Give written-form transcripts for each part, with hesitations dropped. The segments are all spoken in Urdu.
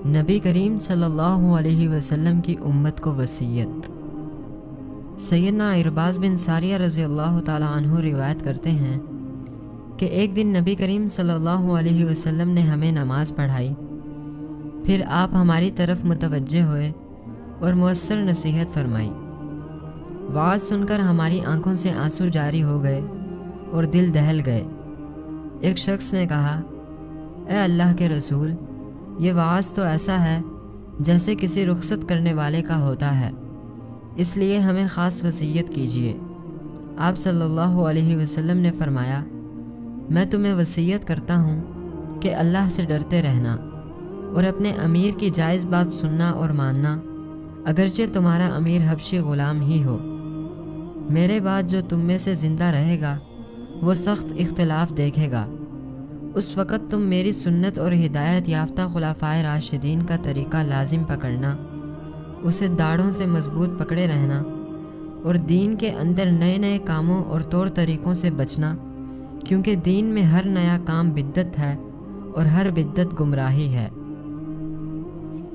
نبی کریم صلی اللہ علیہ وسلم کی امت کو وصیت۔ سیدنا عرباض بن ساریہ رضی اللہ تعالی عنہ روایت کرتے ہیں کہ ایک دن نبی کریم صلی اللہ علیہ وسلم نے ہمیں نماز پڑھائی، پھر آپ ہماری طرف متوجہ ہوئے اور مؤثر نصیحت فرمائی۔ وعظ سن کر ہماری آنکھوں سے آنسو جاری ہو گئے اور دل دہل گئے۔ ایک شخص نے کہا، اے اللہ کے رسول، یہ وعظ تو ایسا ہے جیسے کسی رخصت کرنے والے کا ہوتا ہے، اس لیے ہمیں خاص وصیت کیجیے۔ آپ صلی اللہ علیہ وسلم نے فرمایا، میں تمہیں وصیت کرتا ہوں کہ اللہ سے ڈرتے رہنا اور اپنے امیر کی جائز بات سننا اور ماننا، اگرچہ تمہارا امیر حبشی غلام ہی ہو۔ میرے بعد جو تم میں سے زندہ رہے گا وہ سخت اختلاف دیکھے گا، اس وقت تم میری سنت اور ہدایت یافتہ خلفائے راشدین کا طریقہ لازم پکڑنا، اسے داڑھوں سے مضبوط پکڑے رہنا اور دین کے اندر نئے نئے کاموں اور طور طریقوں سے بچنا، کیونکہ دین میں ہر نیا کام بدعت ہے اور ہر بدعت گمراہی ہے۔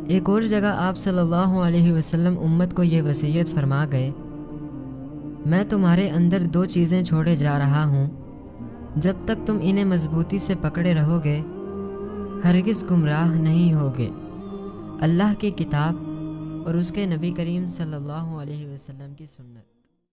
ایک اور جگہ آپ صلی اللہ علیہ وسلم امت کو یہ وصیت فرما گئے، میں تمہارے اندر دو چیزیں چھوڑے جا رہا ہوں، جب تک تم انہیں مضبوطی سے پکڑے رہو گے ہرگز گمراہ نہیں ہوگے، اللہ کی کتاب اور اس کے نبی کریم صلی اللہ علیہ وسلم کی سنت۔